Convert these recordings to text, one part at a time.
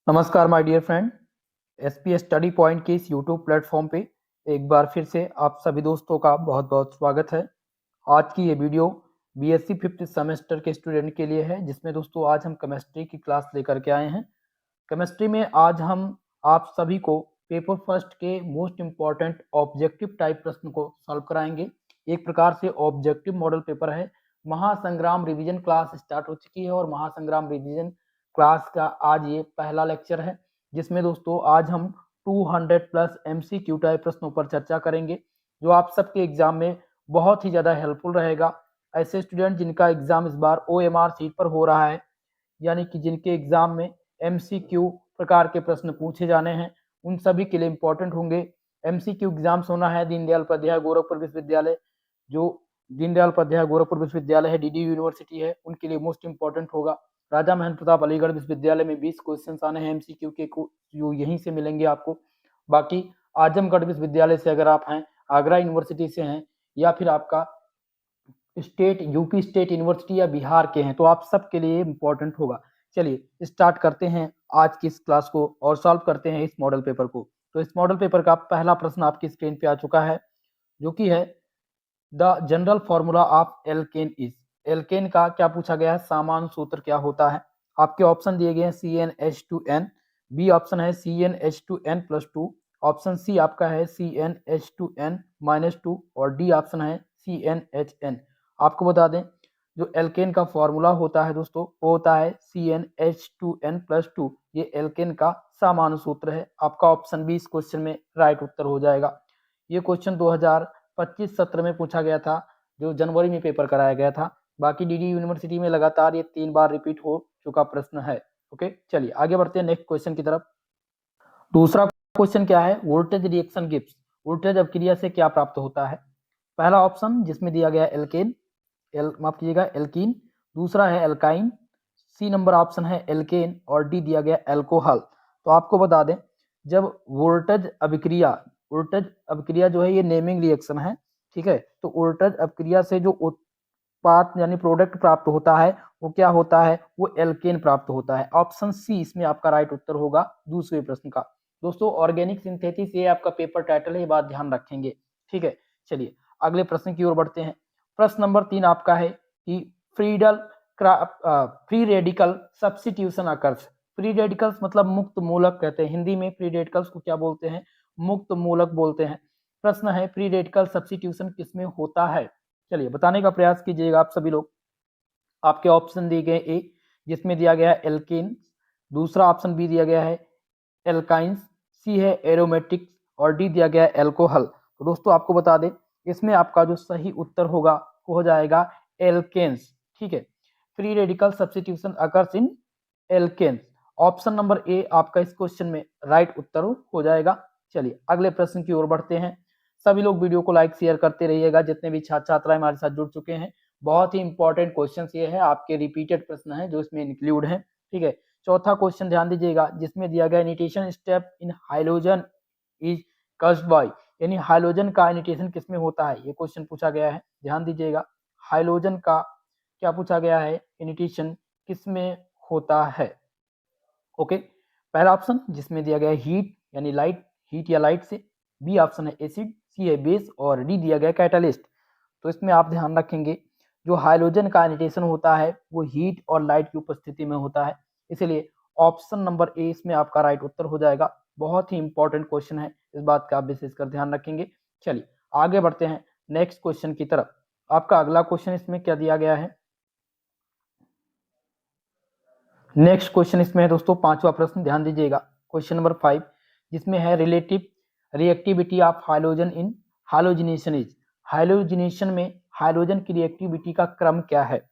नमस्कार my dear friend, SPS Study Point के इस यूट्यूब प्लेटफॉर्म पे एक बार फिर से आप सभी दोस्तों का बहुत बहुत स्वागत है। आज की ये वीडियो बीएससी फिफ्थ सेमेस्टर के स्टूडेंट के लिए है, जिसमें दोस्तों आज हम केमिस्ट्री की क्लास लेकर के आए हैं। केमिस्ट्री में आज हम आप सभी को पेपर फर्स्ट के मोस्ट इम्पॉर्टेंट ऑब्जेक्टिव टाइप प्रश्न को सॉल्व कराएंगे। एक प्रकार से ऑब्जेक्टिव मॉडल पेपर है। महासंग्राम रिवीजन क्लास स्टार्ट हो चुकी है और महासंग्राम रिवीजन क्लास का आज ये पहला लेक्चर है, जिसमें दोस्तों आज हम 200 प्लस एमसीक्यू टाइप प्रश्नों पर चर्चा करेंगे, जो आप सबके एग्जाम में बहुत ही ज़्यादा हेल्पफुल रहेगा। ऐसे स्टूडेंट जिनका एग्जाम इस बार ओएमआर सीट पर हो रहा है, यानी कि जिनके एग्जाम में एमसीक्यू प्रकार के प्रश्न पूछे जाने हैं, उन सभी के लिए इम्पोर्टेंट होंगे। एमसीक्यू एग्जाम्स होना है दीनदयाल उपाध्याय गोरखपुर विश्वविद्यालय, जो दीनदयाल उपाध्याय गोरखपुर विश्वविद्यालय है, डीडी यूनिवर्सिटी है, उनके लिए मोस्ट इंपॉर्टेंट होगा। राजा महेंद्र प्रताप अलीगढ़ विश्वविद्यालय में 20 क्वेश्चन आने हैं एमसीक्यू के, जो यहीं से मिलेंगे आपको। बाकी आजमगढ़ विश्वविद्यालय से अगर आप हैं, आगरा यूनिवर्सिटी से हैं, या फिर आपका स्टेट यूपी स्टेट यूनिवर्सिटी या बिहार के हैं, तो आप सबके लिए इम्पोर्टेंट होगा। चलिए स्टार्ट करते हैं आज की इस क्लास को और सॉल्व करते हैं इस मॉडल पेपर को। तो इस मॉडल पेपर का पहला प्रश्न आपकी स्क्रीन पे आ चुका है, जो कि है the general formula of alkane is. Alkane का क्या पूछा गया है, सामान्य सूत्र क्या होता है। आपके ऑप्शन दिए गए हैं CnH2n, बी ऑप्शन है CnH2n+2, ऑप्शन सी आपका है CnH2n-2 और डी ऑप्शन है CnHn। आपको बता दें जो एल्केन का फॉर्मूला होता है दोस्तों, वो होता है CnH2n+2। ये एल्केन का सामान्य सूत्र है। आपका ऑप्शन बी इस क्वेश्चन में राइट उत्तर हो जाएगा। ये क्वेश्चन 2025 सत्र में पूछा गया था, जो जनवरी में पेपर कराया गया था। बाकी डीडी यूनिवर्सिटी में लगातार ये 3 बार रिपीट हो चुका प्रश्न है। ओके, चलिए आगे बढ़ते हैं नेक्स्ट क्वेश्चन की तरफ। दूसरा क्वेश्चन क्या है, वोल्टेज रिएक्शन गिव्स, वोल्टेज अभिक्रिया से क्या प्राप्त होता है। पहला ऑप्शन जिसमें दिया गया एल्केन, माफ कीजिएगा एल्कीन, दूसरा है एल्काइन, सी नंबर ऑप्शन है एल्केन और डी दिया गया एल्कोहल। तो आपको बता दें जब वोल्टेज अभिक्रिया जो है ये नेमिंग रिएक्शन है, ठीक है। तो वोल्टेज अभिक्रिया से जो उत्पाद यानी प्रोडक्ट प्राप्त होता है वो क्या होता है, वो एल्केन प्राप्त होता है। ऑप्शन सी इसमें आपका राइट उत्तर होगा दूसरे प्रश्न का। दोस्तों ऑर्गेनिक सिंथेसिस ये आपका पेपर टाइटल है, ये बात ध्यान रखेंगे, ठीक है। चलिए अगले प्रश्न की ओर बढ़ते हैं। प्रश्न नंबर 3 आपका है कि free radical substitution occurs. Free radicals मतलब मुक्त मूलक कहते हैं, हिंदी में फ्री रेडिकल्स को क्या बोलते हैं, मुक्त मूलक बोलते हैं। प्रश्न है फ्री रेडिकल सब्स्टिट्यूशन किसमें होता है। चलिए बताने का प्रयास कीजिएगा आप सभी लोग। आपके ऑप्शन दिए गए ए जिसमें दिया गया है एल्केन, दूसरा ऑप्शन बी दिया गया है एल्काइंस, सी है एरोमेटिक्स और डी दिया गया है एल्कोहल। तो दोस्तों आपको बता दें इसमें आपका जो सही उत्तर होगा वो हो जाएगा एल्केन्स, ठीक है। Free radical substitution occurs in alkanes. Option number A आपका इस क्वेश्चन में राइट उत्तर हो जाएगा। चलिए अगले प्रश्न की ओर बढ़ते हैं। सभी लोग वीडियो को लाइक शेयर करते रहिएगा, जितने भी छात्र छात्राएं हमारे साथ जुड़ चुके हैं। बहुत ही इंपॉर्टेंट क्वेश्चन ये है, आपके रिपीटेड प्रश्न है जो इसमें इंक्लूड है, ठीक है। चौथा क्वेश्चन ध्यान दीजिएगा जिसमें दिया गया initiation step in hydrogen is caused by, यानी हाइड्रोजन का इनिटिएशन किसमें होता है, ये क्वेश्चन पूछा गया है। ध्यान दीजिएगा हाइड्रोजन का क्या पूछा गया है, इनिटिएशन किसमें होता है। ओके, पहला ऑप्शन जिसमें दिया गया है हीट यानी लाइट, हीट या लाइट से, बी ऑप्शन है एसिड, सी है बेस और डी दिया गया कैटालिस्ट। तो इसमें आप ध्यान रखेंगे जो हाइड्रोजन का एनिटेशन होता है वो हीट और लाइट की उपस्थिति में होता है, इसलिए ऑप्शन नंबर ए इसमें आपका राइट उत्तर हो जाएगा। बहुत ही इंपॉर्टेंट क्वेश्चन है, इस बात का आप विशेषकर ध्यान रखेंगे। चलिए आगे बढ़ते हैं नेक्स्ट क्वेश्चन की तरफ। आपका अगला क्वेश्चन इसमें क्या दिया गया है, नेक्स्ट क्वेश्चन इसमें है दोस्तों पांचवा प्रश्न, ध्यान दीजिएगा क्वेश्चन नंबर 5 जिसमें है relative reactivity of hydrogen in halogenation is. Halogenation में हाइड्रोजन की रिएक्टिविटी का क्रम क्या है।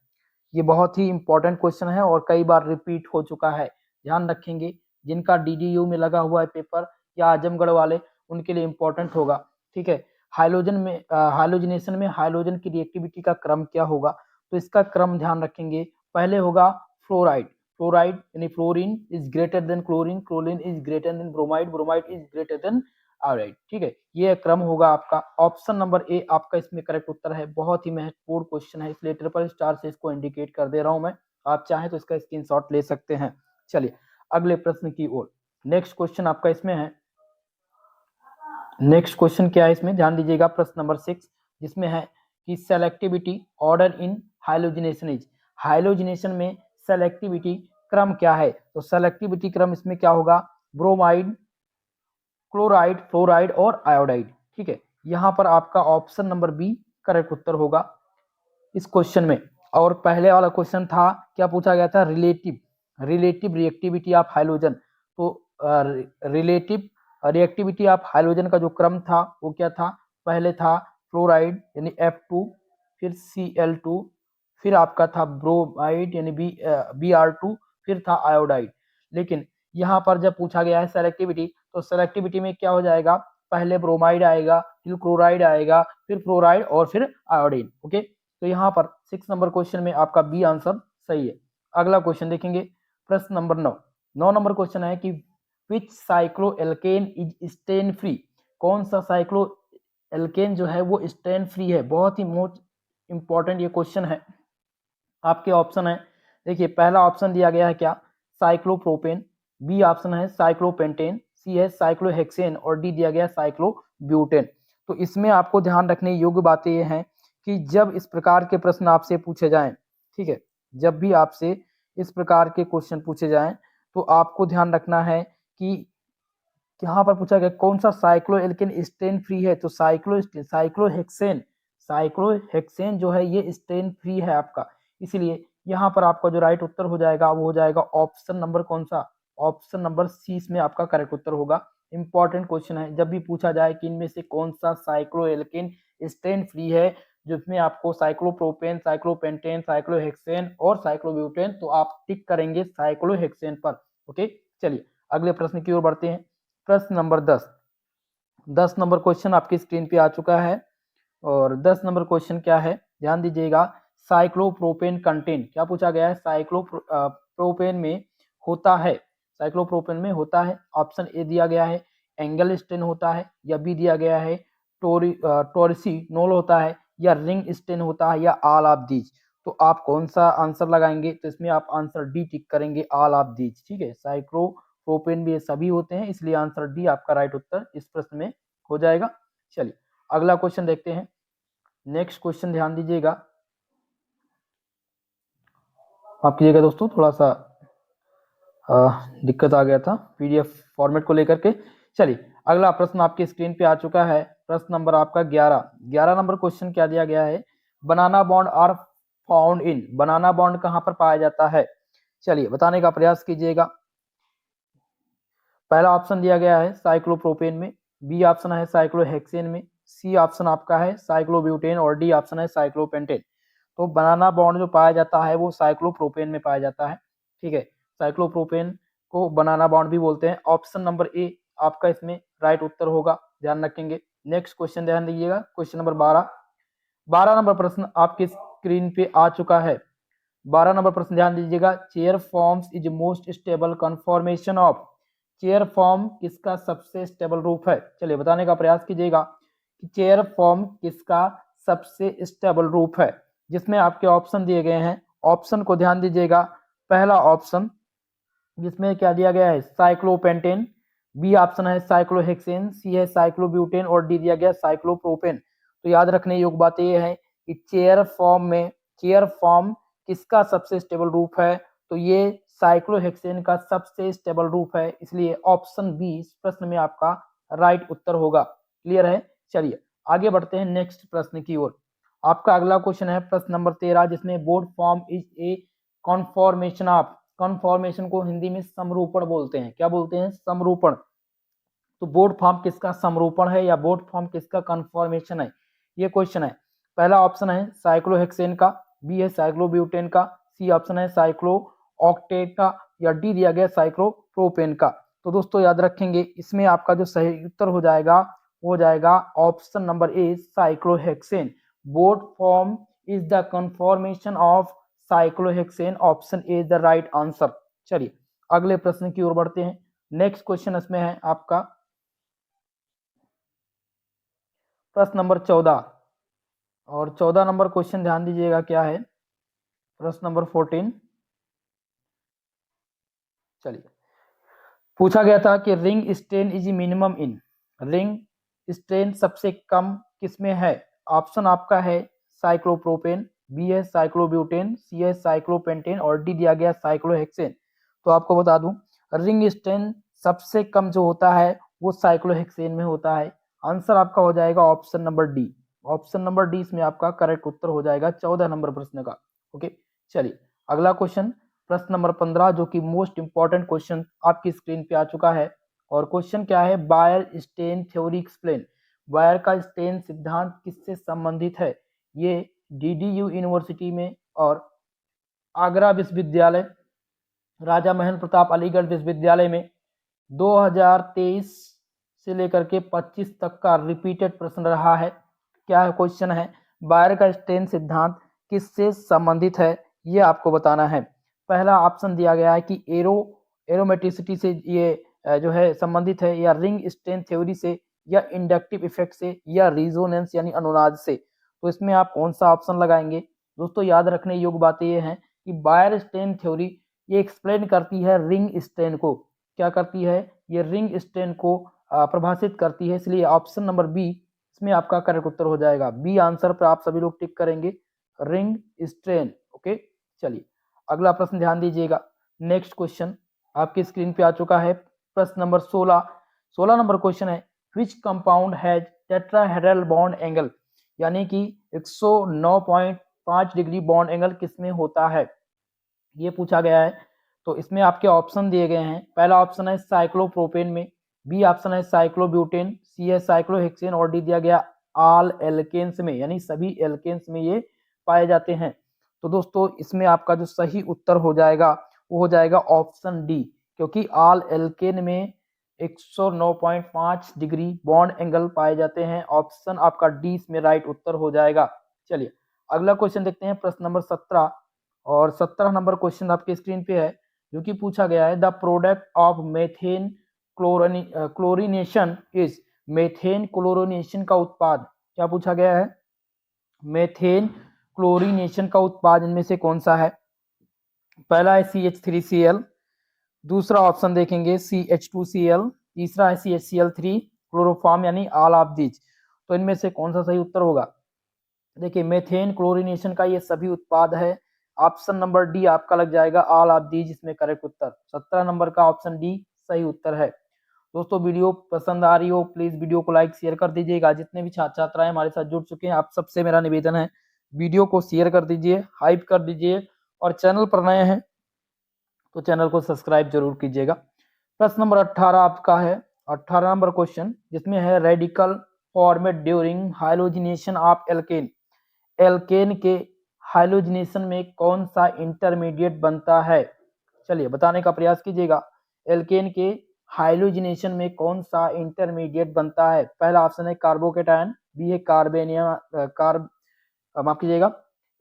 ये बहुत ही इंपॉर्टेंट क्वेश्चन है और कई बार रिपीट हो चुका है। ध्यान रखेंगे जिनका डीडीयू में लगा हुआ है पेपर या आजमगढ़ वाले, उनके लिए इंपॉर्टेंट होगा, ठीक है। हाइलोजिनेशन में हाइड्रोजन की रिएक्टिविटी का क्रम क्या होगा, तो इसका क्रम ध्यान रखेंगे। पहले होगा फ्लोराइड यानी fluorine is greater than chlorine, chlorine is greater than bromide, bromide is greater than iodide, ठीक है। ये क्रम होगा आपका। ऑप्शन नंबर ए आपका इसमें करेक्ट उत्तर है। बहुत ही महत्वपूर्ण क्वेश्चन है, इसलिए ट्रिपल स्टार से इसको इंडिकेट कर दे रहा हूं मैं। आप चाहें तो इसका स्क्रीनशॉट ले सकते हैं। चलिए अगले प्रश्न की ओर। नेक्स्ट क्वेश्चन आपका इसमें है, नेक्स्ट क्वेश्चन क्या है इसमें, ध्यान दीजिएगा, प्रश्न नंबर 6, जिसमें है कि selectivity order in halogenation is, halogenation में सेलेक्टिविटी क्रम क्या है। तो सेलेक्टिविटी क्रम इसमें क्या होगा, ब्रोमाइड, क्लोराइड, फ्लोराइड और आयोडाइड। ठीक है, यहाँ पर आपका ऑप्शन नंबर बी करेक्ट उत्तर होगा इस क्वेश्चन में। और पहले वाला क्वेश्चन था, क्या पूछा गया था, रिलेटिव रिएक्टिविटी ऑफ हाइड्रोजन। तो रिलेटिव रिएक्टिविटी ऑफ हाइड्रोजन का जो क्रम था वो क्या था, पहले था फ्लोराइड यानी F2, फिर Cl2, फिर आपका था ब्रोमाइड यानी Br2, फिर था आयोडाइड। लेकिन यहाँ पर जब पूछा गया है सेलेक्टिविटी, तो सेलेक्टिविटी में क्या हो जाएगा, पहले ब्रोमाइड आएगा, फिर क्लोराइड आएगा, फिर फ्लोराइड और फिर आयोडीन। ओके, तो यहाँ पर 6 नंबर क्वेश्चन में आपका बी आंसर सही है। अगला क्वेश्चन देखेंगे, प्रश्न नंबर 9 नंबर क्वेश्चन है कि विच साइक्लोएल्केन इज स्टेन फ्री, कौन सा साइक्लोएल्केन जो है वो स्टेन फ्री है। बहुत ही मोस्ट इंपॉर्टेंट ये क्वेश्चन है। आपके ऑप्शन है, देखिए पहला ऑप्शन दिया गया है क्या, साइक्लोप्रोपेन, बी ऑप्शन है साइक्लोपेंटेन, सी है साइक्लोहेक्सेन और डी दिया गया साइक्लोब्यूटेन। तो इसमें आपको ध्यान रखने योग्य बातें ये हैं कि जब इस प्रकार के प्रश्न आपसे पूछे जाएं, ठीक है, जब भी आपसे इस प्रकार के क्वेश्चन पूछे जाएं तो आपको ध्यान रखना है कि यहाँ पर पूछा गया कौन सा साइक्लोएल्केन स्टेन फ्री है। तो साइक्लोहेक्सेन जो है ये स्टेन फ्री है आपका, इसलिए यहाँ पर आपका जो राइट उत्तर हो जाएगा वो हो जाएगा ऑप्शन नंबर कौन सा, ऑप्शन नंबर सी इसमें आपका करेक्ट उत्तर होगा। इंपॉर्टेंट क्वेश्चन है, जब भी पूछा जाए कि इनमें से कौन सा साइक्लोएल्केन स्टेन फ्री है, जिसमें आपको साइक्लोप्रोपेन, साइक्लोपेंटेन, साइक्लोहेक्सेन और साइक्लोब्यूटेन, तो आप टिक करेंगे साइक्लोहेक्सेन पर। ओके, चलिए अगले प्रश्न की ओर बढ़ते हैं। प्रश्न नंबर 10 नंबर क्वेश्चन आपकी स्क्रीन पे आ चुका है और 10 नंबर क्वेश्चन क्या है, ध्यान दीजिएगा, साइक्लोप्रोपेन कंटेन, क्या पूछा गया है, साइक्लोप्रोपेन में होता है, साइक्लोप्रोपेन में होता है, ऑप्शन ए दिया गया है एंगल स्टेन होता है, या बी दिया गया है टोरसिनोल होता है, या रिंग स्टेन होता है, या ऑल ऑफ दीज। तो आप कौन सा आंसर लगाएंगे, तो इसमें आप आंसर डी टिक करेंगे, ऑल ऑफ दीज। ठीक है, साइक्लोप्रोपेन भी ये सभी होते हैं, इसलिए आंसर डी आपका राइट उत्तर इस प्रश्न में हो जाएगा। चलिए अगला क्वेश्चन देखते हैं। नेक्स्ट क्वेश्चन ध्यान दीजिएगा, माफ कीजिएगा दोस्तों, थोड़ा सा दिक्कत आ गया था पीडीएफ फॉर्मेट को लेकर के। चलिए अगला प्रश्न आपकी स्क्रीन पे आ चुका है, प्रश्न नंबर आपका 11 नंबर क्वेश्चन क्या दिया गया है, banana bond are found in, banana bond कहाँ पर पाया जाता है। चलिए बताने का प्रयास कीजिएगा। पहला ऑप्शन दिया गया है साइक्लोप्रोपेन में, बी ऑप्शन है साइक्लोहेक्सेन में, सी ऑप्शन आपका है साइक्लोब्यूटेन और डी ऑप्शन है साइक्लोपेंटेन। तो बनाना बॉन्ड जो पाया जाता है वो साइक्लोप्रोपेन में पाया जाता है। ठीक है, साइक्लोप्रोपेन को बनाना बॉन्ड भी बोलते हैं। ऑप्शन नंबर ए आपका इसमें राइट उत्तर होगा, ध्यान रखेंगे। नेक्स्ट क्वेश्चन ध्यान दीजिएगा, क्वेश्चन नंबर 12 नंबर प्रश्न आपके स्क्रीन पे आ चुका है। 12 नंबर प्रश्न ध्यान दीजिएगा, chair forms is most stable conformation of, chair form किसका सबसे स्टेबल रूप है। चलिए बताने का प्रयास कीजिएगा कि चेयर फॉर्म किसका सबसे स्टेबल रूप है, जिसमें आपके ऑप्शन दिए गए हैं। ऑप्शन को ध्यान दीजिएगा, पहला ऑप्शन जिसमें क्या दिया गया है साइक्लोपेंटेन, बी ऑप्शन है साइक्लोहेक्सेन, सी है साइक्लोब्यूटेन और डी दिया गया साइक्लोप्रोपेन। तो याद रखने योग्य बात यह है कि चेयर फॉर्म किसका सबसे स्टेबल रूप है, तो ये साइक्लोहेक्सेन का सबसे स्टेबल रूप है, इसलिए ऑप्शन बी इस प्रश्न में आपका राइट उत्तर होगा। क्लियर है, चलिए आगे बढ़ते हैं नेक्स्ट प्रश्न की ओर। आपका अगला क्वेश्चन है प्रश्न नंबर 13, जिसमें board form is a conformation of, conformation को हिंदी में समरूपण बोलते हैं, क्या बोलते हैं, समरूपण। तो बोर्ड फॉर्म किसका समरूपण है या बोर्ड फॉर्म किसका कन्फॉर्मेशन है, ये क्वेश्चन है। पहला ऑप्शन है साइक्लोहेक्सेन का, बी है साइक्लोब्यूटेन का, सी ऑप्शन है साइक्लो ऑक्टेट का, या डी दिया गया साइक्लोप्रोपेन का। तो दोस्तों याद रखेंगे, इसमें आपका जो सही उत्तर हो जाएगा वो हो जाएगा option number A cyclohexane. Board form is the conformation of cyclohexane, option A is the right answer. चलिए अगले प्रश्न की ओर बढ़ते हैं। नेक्स्ट क्वेश्चन इसमें है आपका प्रश्न नंबर 14 और 14 नंबर क्वेश्चन ध्यान दीजिएगा क्या है, प्रश्न नंबर 14। चलिए पूछा गया था कि ring strain is minimum in, ring strain सबसे कम किसमें है? ऑप्शन आपका है साइक्लोप्रोपेन, बी है साइक्लोब्यूटेन, सी है साइक्लोपेंटेन और डी दिया गया साइक्लोहेक्सेन। तो आपको बता दूं रिंग स्ट्रेन सबसे कम जो होता है वो साइक्लोहेक्सेन में होता है। आंसर आपका हो जाएगा option number D. Option number D इसमें आपका करेक्ट उत्तर हो जाएगा 14 नंबर प्रश्न का। ओके, चलिए अगला क्वेश्चन, प्रश्न नंबर 15 जो कि मोस्ट इंपॉर्टेंट क्वेश्चन आपकी स्क्रीन पे आ चुका है। और क्वेश्चन क्या है? Baeyer strain theory explain. Baeyer का स्टेन सिद्धांत किससे संबंधित है? ये डीडीयू यूनिवर्सिटी में और आगरा विश्वविद्यालय, राजा महेंद्र प्रताप अलीगढ़ विश्वविद्यालय में 2023 से लेकर के 25 तक का रिपीटेड प्रश्न रहा है। क्या है क्वेश्चन है? बायर का स्टेन सिद्धांत किससे संबंधित है, ये आपको बताना है। पहला ऑप्शन दिया गया है कि एरोमेटिसिटी से ये जो है संबंधित है, या रिंग स्टेन थ्योरी से, या इंडक्टिव इफेक्ट से, या रिजोनेंस यानी अनुनाद से। तो इसमें आप कौन सा ऑप्शन लगाएंगे? दोस्तों याद रखने योग्य बातें ये हैं कि बायर स्टेन थ्योरी ये एक्सप्लेन करती है रिंग स्ट्रेन को। क्या करती है? ये रिंग स्ट्रेन को प्रभाषित करती है, इसलिए ऑप्शन नंबर बी इसमें आपका करेक्ट उत्तर हो जाएगा। बी आंसर पर आप सभी लोग टिक करेंगे, रिंग स्ट्रेन। ओके, चलिए अगला प्रश्न ध्यान दीजिएगा। नेक्स्ट क्वेश्चन आपकी स्क्रीन पे आ चुका है, प्रश्न नंबर 16 नंबर क्वेश्चन है, which compound has tetrahedral bond angle, यानी कि 109.5 डिग्री बॉन्ड एंगल किसमें होता है, ये पूछा गया है। तो इसमें आपके ऑप्शन दिए गए हैं। पहला ऑप्शन है साइक्लोप्रोपेन में, बी ऑप्शन है साइक्लोब्यूटेन, सी है साइक्लोहेक्सेन और डी दिया गया ऑल एल्केन्स में, यानी सभी एल्केन्स में ये पाए जाते हैं। तो दोस्तों इसमें आपका जो सही उत्तर हो जाएगा वो हो जाएगा ऑप्शन डी, क्योंकि ऑल एल्केन में 109.5 डिग्री बॉन्ड एंगल पाए जाते हैं। ऑप्शन आपका डी इसमें राइट उत्तर हो जाएगा। चलिए अगला क्वेश्चन देखते हैं, प्रश्न नंबर 17 और 17 नंबर क्वेश्चन आपके स्क्रीन पे है, जो कि पूछा गया है the product of methane chlorination is, methane chlorination का उत्पाद, क्या पूछा गया है? मेथेन क्लोरीनेशन का उत्पाद इनमें से कौन सा है? पहला है CH3Cl, दूसरा ऑप्शन देखेंगे CH2Cl, तीसरा है CHCl3, क्लोरोफॉर्म यानी ऑल ऑफ दीज। तो इनमें से कौन सा सही उत्तर होगा? देखिए मेथेन क्लोरीनेशन का ये सभी उत्पाद है। ऑप्शन नंबर डी आपका लग जाएगा ऑल ऑफ दीज इसमें करेक्ट उत्तर। 17 नंबर का ऑप्शन डी सही उत्तर है। दोस्तों वीडियो पसंद आ रही हो प्लीज वीडियो को लाइक शेयर कर दीजिएगा। जितने भी छात्र छात्राएं हमारे साथ जुड़ चुके हैं आप सबसे मेरा निवेदन है वीडियो को शेयर कर दीजिए, हाइप कर दीजिए, और चैनल पर नए हैं तो चैनल को सब्सक्राइब जरूर कीजिएगा। प्रश्न नंबर 18 आपका है, 18 नंबर क्वेश्चन, जिसमें है radical formed during halogenation of alkane, alkane के हाइलोजिनेशन में कौन सा इंटरमीडिएट बनता है? चलिए बताने का प्रयास कीजिएगा। एल्केन के हाइलोजिनेशन में कौन सा इंटरमीडिएट बनता है? पहला ऑप्शन है कार्बोकेटायन, बी है माफ कीजिएगा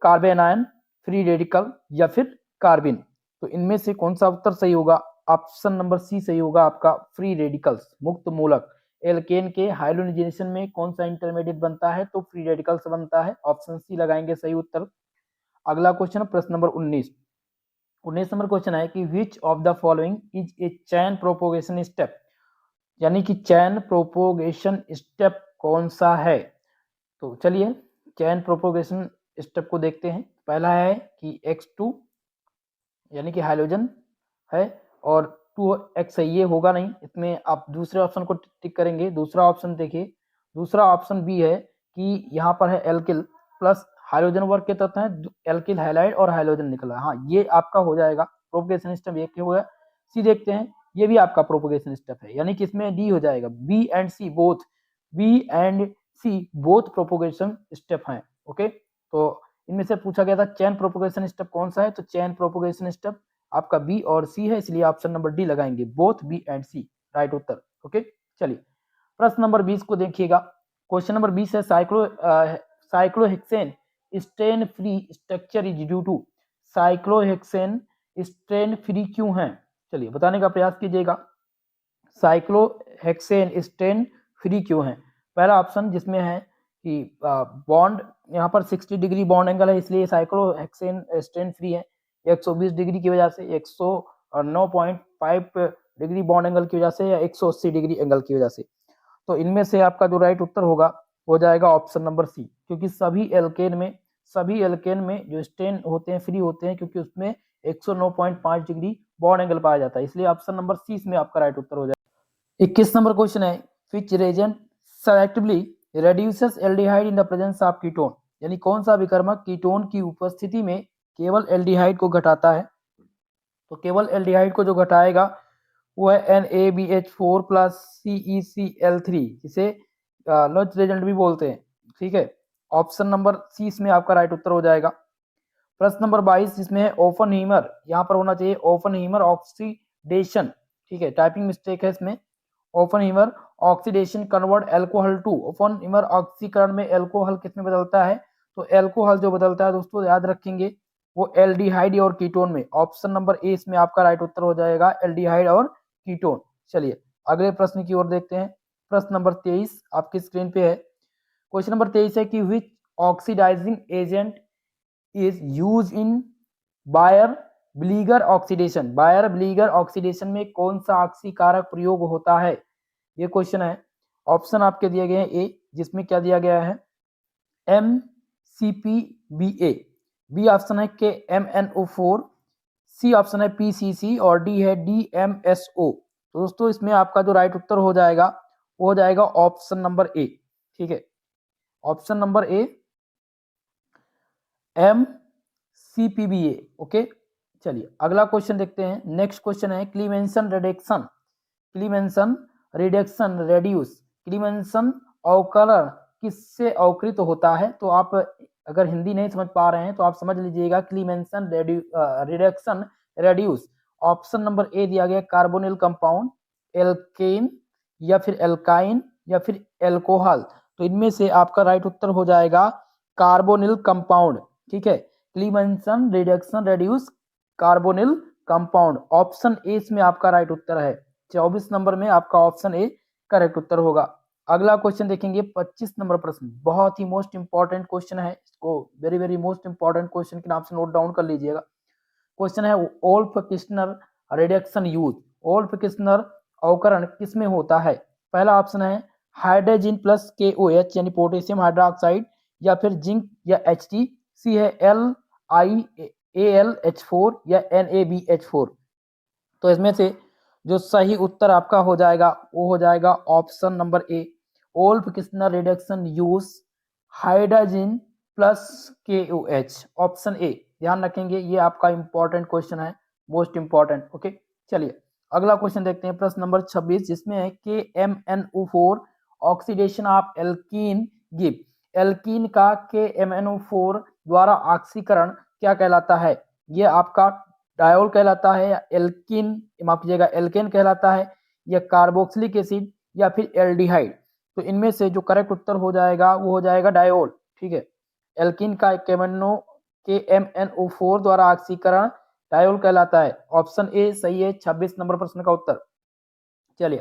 कार्बेनायन, फ्री रेडिकल, या फिर कार्बिन। तो इनमें से कौन सा उत्तर सही होगा? ऑप्शन नंबर सी सही होगा आपका, फ्री रेडिकल्स, मुक्त मूलक। एल्केन के हाइलोजिनेशन में कौन सा इंटरमीडिएट बनता है? तो फ्री रेडिकल्स बनता है। ऑप्शन सी लगाएंगे सही उत्तर। अगला क्वेश्चन प्रश्न नंबर 19 नंबर क्वेश्चन है कि which of the following is a chain propagation step, यानी कि चैन प्रोपोगेशन स्टेप कौन सा है? तो चलिए चैन प्रोपोगेशन स्टेप को देखते हैं। पहला है कि X2 यानी कि हाइड्रोजन है और 2x है, ये होगा नहीं, इसमें आप दूसरे ऑप्शन को टिक करेंगे। दूसरा ऑप्शन देखिए, दूसरा ऑप्शन बी है कि यहाँ पर है एल्किल प्लस हाइड्रोजन वर्ग के तत्व हैं, एल्किल हाइलाइड और हाइड्रोजन निकला। हाँ ये आपका हो जाएगा प्रोपोगेशन स्टेप, एक हो गया। सी देखते हैं, ये भी आपका प्रोपोगेशन स्टेप है, यानी कि इसमें डी हो जाएगा। B and C both propagation step हैं। ओके, तो इनमें से पूछा गया था चैन प्रोपोगेशन स्टेप कौन सा है, तो चैन प्रोपोगेशन स्टेप आपका बी और सी है, इसलिए ऑप्शन नंबर डी लगाएंगे, both B and C right उत्तर। ओके, चलिए प्रश्न नंबर 20 को देखिएगा। क्वेश्चन नंबर 20 है cyclohexane strain free structure is due to, cyclohexane strain free क्यों है? चलिए बताने का प्रयास कीजिएगा, साइक्लोहेक्सेन स्ट्रेन फ्री क्यों है? पहला ऑप्शन जिसमें है कि बॉन्ड यहाँ पर 60 डिग्री बॉन्ड एंगल है, इसलिए साइक्लोहेक्सेन स्ट्रेन फ्री है। 120 डिग्री की वजह से 109.5 डिग्री बॉन्ड एंगल की वजह से या 180 डिग्री एंगल की वजह से। तो इनमें से आपका जो राइट उत्तर होगा हो जाएगा ऑप्शन नंबर सी, क्योंकि सभी एल्केन में जो स्टेन होते हैं फ्री होते हैं, क्योंकि उसमें 109.5 डिग्री बॉन्ड एंगल पाया जाता है, इसलिए ऑप्शन नंबर सी इसमें आपका राइट उत्तर हो जाएगा। 21 नंबर क्वेश्चन है, which reagent selectively reduces aldehyde in the presence of ketone, यानी कौन सा विकर्मक कीटोन की उपस्थिति में केवल एल्डिहाइड को घटाता है। तो केवल एल्डिहाइड को जो घटाएगा वो है NaBH4 प्लस CeCl3, जिसे लॉज रेजेंट भी बोलते हैं। ठीक है, ऑप्शन नंबर सी इसमें आपका राइट उत्तर हो जाएगा। प्रश्न नंबर 22 जिसमें है ओफनहीमर, यहाँ पर होना चाहिए ओफनहीमर ऑक्सीडेशन। ठीक है, टाइपिंग मिस्टेक है इसमें। ओफनहीमर ऑक्सीडेशन कन्वर्ट एल्कोहल टू, ओफनहीमर ऑक्सीकरण में एल्कोहल किसमें बदलता है, तो एल्कोहल जो बदलता है दोस्तों याद रखेंगे वो एल्डिहाइड और कीटोन में। ऑप्शन नंबर ए इसमें आपका राइट उत्तर हो जाएगा, एल्डिहाइड और कीटोन। चलिए अगले प्रश्न की ओर देखते हैं। प्रश्न नंबर 23 आपकी स्क्रीन पे है। क्वेश्चन नंबर 23 है कि which oxidizing agent is use in Baeyer Villiger oxidation, Baeyer Villiger oxidation में कौन सा ऑक्सीकारक प्रयोग होता है, ये क्वेश्चन है। ऑप्शन आपके दिए गए हैं ए, जिसमें क्या दिया गया है MCPBA, बी ऑप्शन है के MnO4, सी ऑप्शन है PCC और डी है DMSO। तो दोस्तों इसमें आपका जो राइट उत्तर हो जाएगा वो हो जाएगा ऑप्शन नंबर ए। ठीक है, ऑप्शन नंबर ए MCPBA। ओके, चलिए अगला क्वेश्चन देखते हैं। नेक्स्ट क्वेश्चन है क्लीमेंसन रेड्यूस, क्लीमेंसन अवकलन किससे अवकृत होता है। तो आप अगर हिंदी नहीं समझ पा रहे हैं तो आप समझ लीजिएगा Clemmensen reduction reduce. Option number A दिया गया कार्बोनिल कंपाउंड, एल्केन या फिर एल्काइन या फिर एल्कोहल। तो इनमें से आपका राइट उत्तर हो जाएगा कार्बोनिल कंपाउंड। ठीक है, Clemmensen reduction reduce carbonyl compound, option A इसमें आपका राइट उत्तर है। 24 नंबर में आपका ऑप्शन ए करेक्ट उत्तर होगा। अगला क्वेश्चन देखेंगे 25 नंबर प्रश्न, बहुत ही मोस्ट इंपॉर्टेंट क्वेश्चन है, इसको very very most important question के नाम से नोट डाउन कर लीजिएगा। क्वेश्चन है ओल्फ-किस्टनर रिडक्शन यूज, ओल्फ-किस्टनर अवकरण किसमें होता है। पहला ऑप्शन है हाइड्रोजन प्लस KOH यानी पोटेशियम हाइड्रोक्साइड या फिर जिंक या HT, सी है LiAlH4 या NaBH4। तो इसमें से जो सही उत्तर आपका हो जाएगा वो हो जाएगा option number A, Wolff Kishner reduction use hydrogen plus KOH, option A. ध्यान रखेंगे ये आपका इंपॉर्टेंट क्वेश्चन है, मोस्ट इंपॉर्टेंट। ओके, चलिए अगला क्वेश्चन देखते हैं। प्रश्न नंबर 26 जिसमें है KMnO4 oxidation of alkene give, alkene का KMnO4 द्वारा ऑक्सीकरण क्या कहलाता है। ये आपका डायोल कहलाता है या एल्कीन, माफ कीजिएगा एल्केन कहलाता है या कार्बोक्सिलिक एसिड या फिर एल्डिहाइड। तो इनमें से जो करेक्ट उत्तर हो जाएगा वो हो जाएगा डायोल। ठीक है, एल्कीन का KMnO4 द्वारा ऑक्सीकरण डायोल कहलाता है, ऑप्शन ए सही है 26 नंबर प्रश्न का उत्तर। चलिए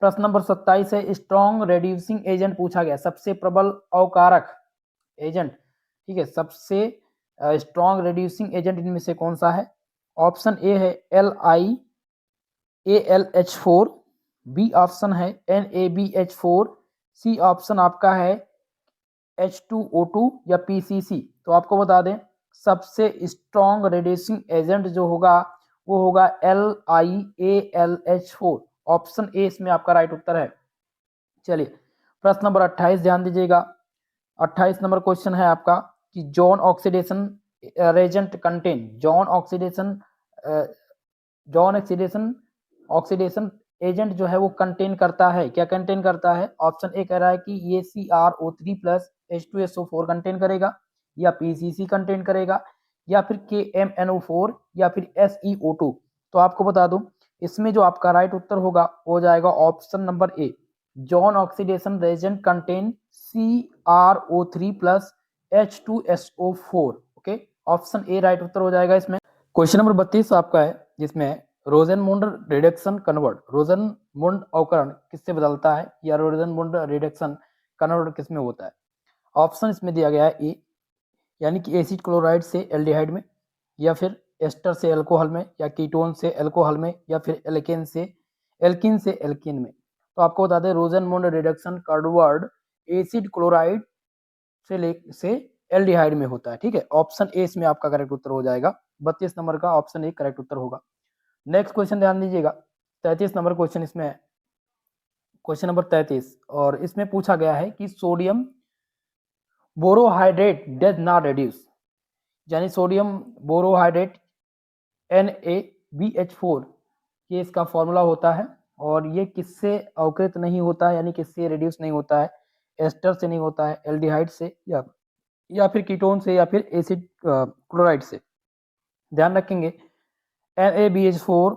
प्रश्न नंबर 27 है स्ट्रॉन्ग रेड्यूसिंग एजेंट पूछा गया, सबसे प्रबल अवकारक एजेंट। ठीक है, सबसे स्ट्रॉन्ग रेड्यूसिंग एजेंट इनमें से कौन सा है। ऑप्शन ए है LiAlH4, बी ऑप्शन है NaBH4, सी ऑप्शन आपका है H2O2 या PCC। तो आपको बता दें सबसे स्ट्रॉन्ग रेड्यूसिंग एजेंट जो होगा वो होगा LiAlH4, ऑप्शन ए इसमें आपका राइट उत्तर है। चलिए प्रश्न नंबर 28 ध्यान दीजिएगा। 28 नंबर क्वेश्चन है आपका कि Jones oxidation reagent contain, oxidation agent जो है वो कंटेन करता है, क्या कंटेन करता है। ऑप्शन ए कह रहा है कि ये CrO3 प्लस H2SO4 कंटेन करेगा या PCC कंटेन करेगा या फिर KMnO4 या फिर SeO2। तो आपको बता दूं इसमें जो आपका राइट उत्तर होगा हो जाएगा option number A, Jones oxidation reagent contain CrO3 plus H2SO4। Okay, option A right उत्तर हो जाएगा इसमें। क्वेश्चन नंबर 32 आपका है जिसमें रोजेनमुंड रिडक्शन कन्वर्ट, रोजेनमुंड अवकरण किससे बदलता है या रोजेनमुंड रिडक्शन कन्वर्ट किसमें होता है। ऑप्शन इसमें दिया गया है ए, यानी कि एसिड क्लोराइड से एल्डिहाइड में या फिर एस्टर से अल्कोहल में या कीटोन से अल्कोहल में या फिर एल्केन से एल्कीन से एल्कीन में। तो आपको बता दें रोजनमोंड रिडक्शन कन्वर्ट एसिड क्लोराइड से एल्डिहाइड में होता है। ठीक है, ऑप्शन ए इसमें आपका करेक्ट उत्तर हो जाएगा। 32 नंबर का ऑप्शन ए करेक्ट उत्तर होगा। नेक्स्ट क्वेश्चन ध्यान दीजिएगा, 33 नंबर क्वेश्चन इसमें है, क्वेश्चन नंबर 33, और इसमें पूछा गया है कि sodium borohydrate does not reduce, यानी सोडियम बोरोहाइड्रेट NaBH4 ये इसका फॉर्मूला होता है, और ये किससे अवकृत नहीं होता है, यानी किससे रिड्यूस नहीं होता है, एस्टर से नहीं होता है, एल्डिहाइड से या फिर कीटोन से या फिर एसिड क्लोराइड से। ध्यान रखेंगे NaBH4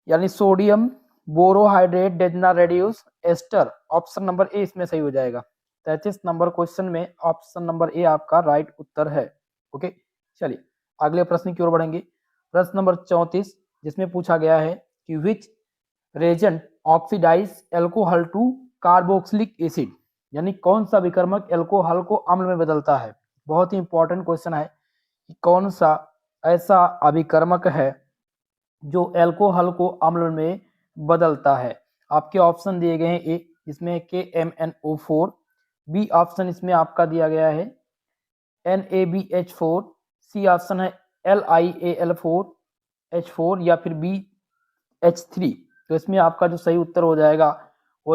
यानी sodium borohydrate does not reduce ester, option number A इसमें सही हो जाएगा। 33 नंबर क्वेश्चन में ऑप्शन नंबर ए आपका राइट उत्तर है। ओके, चलिए अगले प्रश्न की ओर बढ़ेंगे। प्रश्न नंबर 34, जिसमें पूछा गया है कि which reagent oxidize alcohol to carboxylic acid, यानी कौन सा विकर्मक एल्कोहल को अम्ल में बदलता है। बहुत ही इंपॉर्टेंट क्वेश्चन है कि कौन सा ऐसा अभिकर्मक है जो एल्कोहल को अम्ल में बदलता है। आपके ऑप्शन दिए गए हैं ए इसमें KMnO4, बी ऑप्शन इसमें आपका दिया गया है NaBH4, सी ऑप्शन है LiAl4H4 या फिर BH3। तो इसमें आपका जो सही उत्तर हो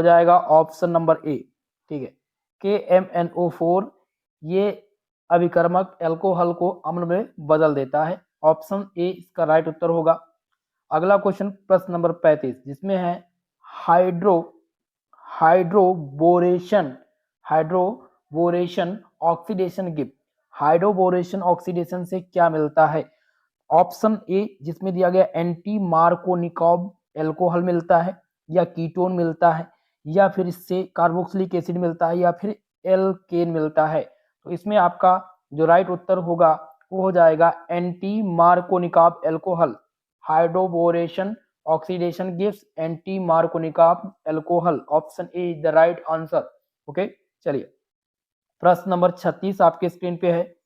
जाएगा ऑप्शन नंबर ए। ठीक है, KMnO4 ये अभिकर्मक एल्कोहल को अम्ल में बदल देता है। ऑप्शन ए इसका राइट उत्तर होगा। अगला क्वेश्चन प्रश्न नंबर 35, जिसमें है hydroboration oxidation give, hydroboration oxidation से क्या मिलता है। ऑप्शन ए जिसमें दिया गया एंटी मार्कोनिकॉब एल्कोहल मिलता है, या कीटोन मिलता है, या फिर इससे कार्बोक्सिलिक एसिड मिलता है, या फिर एल्केन मिलता है। तो इसमें आपका जो राइट उत्तर होगा वो हो जाएगा anti Markovnikov alcohol. Hydroboration oxidation gives anti Markovnikov alcohol, option A is the right answer. Okay, चलिए प्रश्न नंबर 36 आपके स्क्रीन पे है,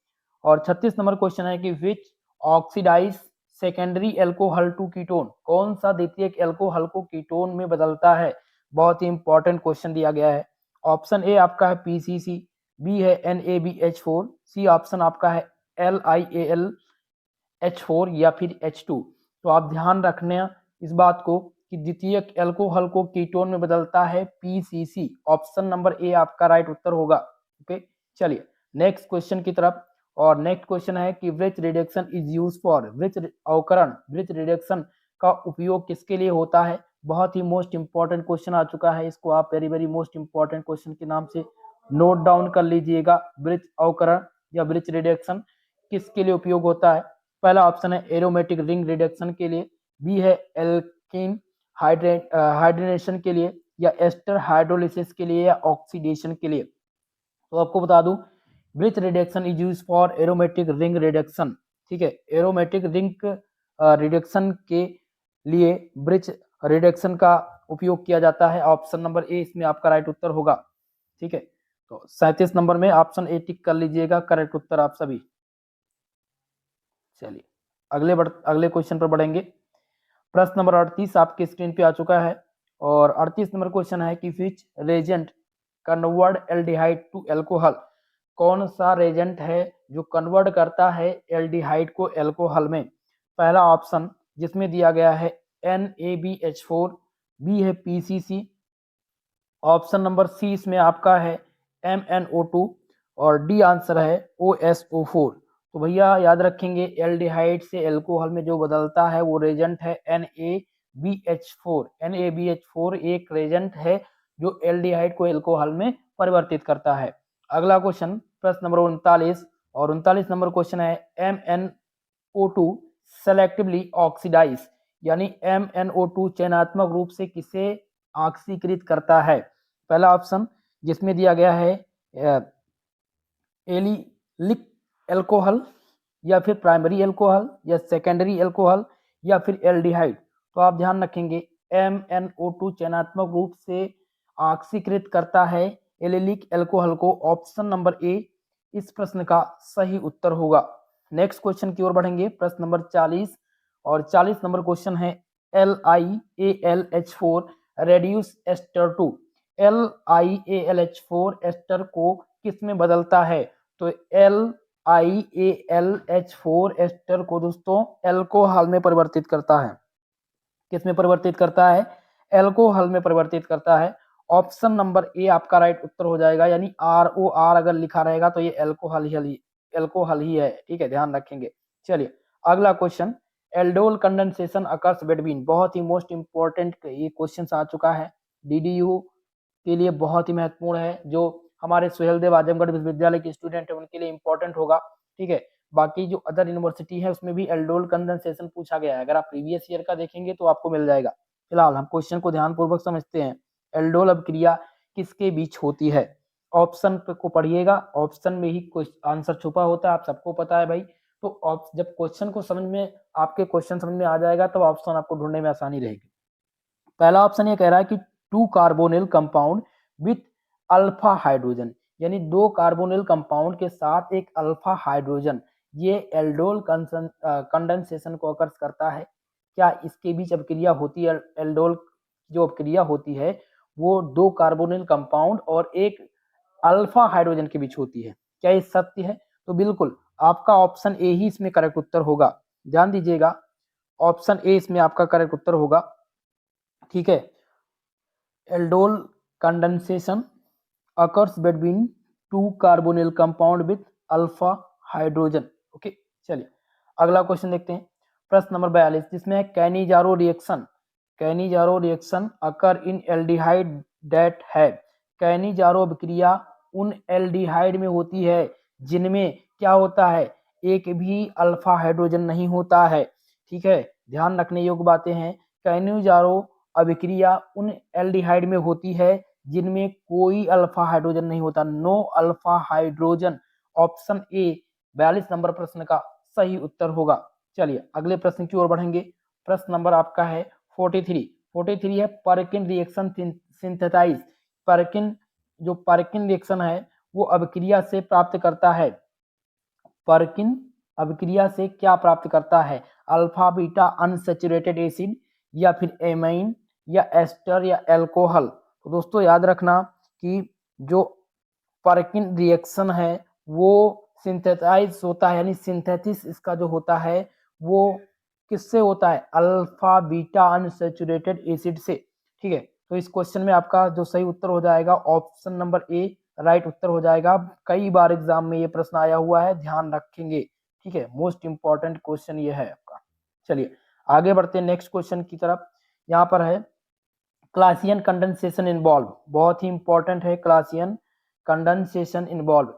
और 36 नंबर क्वेश्चन है कि which oxidize secondary alcohol to ketone, कौन सा द्वितीयक एल्कोहल को कीटोन में बदलता है। बहुत ही इंपॉर्टेंट क्वेश्चन दिया गया है। ऑप्शन ए आपका है PCC, बी है NaBH4, सी ऑप्शन आपका है LiAlH4 या फिर H2। तो आप ध्यान रखना इस बात को कि द्वितीयक एल्कोहल को कीटोन में बदलता है PCC, ऑप्शन नंबर ए आपका राइट उत्तर होगा। ओके, चलिए नेक्स्ट क्वेश्चन की तरफ, और नेक्स्ट क्वेश्चन है कि which reduction is used for, which अवकरण व्हिच रिडक्शन का उपयोग किसके लिए होता है। बहुत ही मोस्ट इंपॉर्टेंट क्वेश्चन आ चुका है, इसको आप वेरी मोस्ट इंपॉर्टेंट क्वेश्चन के नाम से नोट डाउन कर लीजिएगा। व्हिच अवकरण या व्हिच रिडक्शन किसके लिए उपयोग होता है। पहला ऑप्शन है एरोमेटिक रिंग रिडक्शन के लिए, बी है एल्कीन हाइड्रेशन के लिए, या एस्टर हाइड्रोलिसिस के लिए, या ऑक्सीडेशन के लिए। तो आपको बता दूं bridge reduction is use for aromatic ring reduction. ठीक है, एरोमेटिक रिंग रिडक्शन के लिए ब्रिज रिडक्शन का उपयोग किया जाता है। ऑप्शन नंबर ए इसमें आपका राइट उत्तर होगा। ठीक है, तो 37 नंबर में ऑप्शन ए टिक कर लीजिएगा, करेक्ट उत्तर आप सभी। चलिए अगले क्वेश्चन पर बढ़ेंगे। प्रश्न नंबर 38 आपके स्क्रीन पे आ चुका है, और 38 नंबर क्वेश्चन है कि which Regent convert aldehyde to alcohol, कौन सा रेजेंट है जो कन्वर्ट करता है एल्डिहाइड को एल्कोहल में। पहला ऑप्शन जिसमें दिया गया है NaBH4, बी है PCC, ऑप्शन नंबर सी इसमें आपका है MnO2, और डी आंसर है OSO4। तो भैया याद रखेंगे एल्डिहाइड से एल्कोहल में जो बदलता है वो रेजेंट है NaBH4। NaBH4 एक रेजेंट है जो एल्डिहाइड को एल्कोहल में परिवर्तित करता है। अगला क्वेश्चन प्रश्न नंबर 39, और 39 नंबर क्वेश्चन है MnO2 सेलेक्टिवली ऑक्सीडाइज, यानी MnO2 चयनात्मक रूप से किसे ऑक्सीकृत करता है। पहला ऑप्शन जिसमें दिया गया है एलिलिक एल्कोहल, या फिर प्राइमरी एल्कोहल, या सेकेंडरी एल्कोहल, या फिर एल्डिहाइड। तो आप ध्यान रखेंगे MnO2 चयनात्मक रूप से ऑक्सीकृत करता है एलिलिक एल्कोहल को, ऑप्शन नंबर ए इस प्रश्न का सही उत्तर होगा। नेक्स्ट क्वेश्चन की ओर बढ़ेंगे, प्रश्न नंबर 40, और 40 नंबर क्वेश्चन है LiAlH4 reduce ester to. LiAlH4 ester को किस में बदलता है? तो LiAlH4 एस्टर को दोस्तों एल्कोहल में परिवर्तित करता है। किस में परिवर्तित करता है? एल्कोहल में परिवर्तित करता है। ऑप्शन नंबर ए आपका राइट उत्तर हो जाएगा, यानी ROR अगर लिखा रहेगा तो ये एल्कोहल ही है। ठीक है, ध्यान रखेंगे। चलिए अगला question, aldol condensation occurs between. बहुत ही मोस्ट इंपॉर्टेंट ये क्वेश्चन आ चुका है, DDU के लिए बहुत ही महत्वपूर्ण है। जो हमारे सुहेलदेव आजमगढ़ विश्वविद्यालय के स्टूडेंट है उनके लिए इंपॉर्टेंट होगा। ठीक है, बाकी जो अदर यूनिवर्सिटी है उसमें भी एल्डोल कंडेंसेशन पूछा गया है, अगर आप प्रीवियस ईयर का देखेंगे तो आपको मिल जाएगा। फिलहाल हम क्वेश्चन को ध्यानपूर्वक समझते हैं। एल्डोल अभिक्रिया किसके बीच होती है? ऑप्शन को पढ़िएगा, ऑप्शन में ही आंसर छुपा होता है, आप सबको पता है भाई। तो जब क्वेश्चन को समझ में आपके क्वेश्चन समझ में आ जाएगा तब ऑप्शन आपको ढूंढने में आसानी रहेगी। पहला ऑप्शन ये कह रहा है कि 2 carbonyl compound with alpha hydrogen, यानी 2 कार्बोनिल कंपाउंड के साथ एक अल्फा हाइड्रोजन, ये एल्डोल कंडेंसेशन को अकर्स करता है। क्या इसके बीच अभिक्रिया होती है? एल्डोल जो अभिक्रिया होती है वो 2 कार्बोनिल कंपाउंड और एक अल्फा हाइड्रोजन के बीच होती है। क्या ये सत्य है? तो बिल्कुल आपका ऑप्शन ए ही इसमें करेक्ट उत्तर होगा। ध्यान दीजिएगा, ऑप्शन ए इसमें आपका करेक्ट उत्तर होगा। ठीक है, aldol condensation occurs between 2 carbonyl compound with alpha hydrogen। Okay, चलिए अगला क्वेश्चन देखते हैं, प्रश्न नंबर 42, जिसमें है Cannizzaro reaction occur in aldehyde that है। कैनिजारो अभिक्रिया उन एल्डिहाइड में होती है जिनमें क्या होता है? एक भी अल्फा हाइड्रोजन नहीं होता है। ठीक है, ध्यान रखने योग्य बातें हैं। कैनिजारो अभिक्रिया उन एल्डिहाइड में होती है जिनमें कोई अल्फा हाइड्रोजन नहीं होता, no alpha hydrogen. Option A 42 number प्रश्न का सही उत्तर होगा। चलिए अगले प्रश्न की ओर बढ़ेंगे। प्रश्न नंबर आपका है 43 है Perkin reaction synthesize. Perkin reaction है वो अभिक्रिया से प्राप्त करता है। परकिन अभिक्रिया से क्या प्राप्त करता है? अल्फा बीटा अनसैचुरेटेड एसिड, या फिर एमाइन, या एस्टर, या एल्कोहल। तो दोस्तों याद रखना कि जो परकिन रिएक्शन है वो सिंथेसाइज होता है, यानी सिंथेसिस इसका जो होता है वो किससे होता है? अल्फा बीटा अनसैचुरेटेड एसिड से। ठीक है, तो इस क्वेश्चन में आपका जो सही उत्तर हो जाएगा ऑप्शन नंबर ए राइट उत्तर हो जाएगा। कई बार एग्जाम में ये प्रश्न आया हुआ है, ध्यान रखेंगे। ठीक है, मोस्ट इंपॉर्टेंट क्वेश्चन ये है आपका। चलिए आगे बढ़ते हैं नेक्स्ट क्वेश्चन की तरफ। यहाँ पर है क्लासियन कंडेंसेशन इन्वॉल्व, बहुत ही इंपॉर्टेंट है। क्लासियन कंडेंसेशन इन्वॉल्व,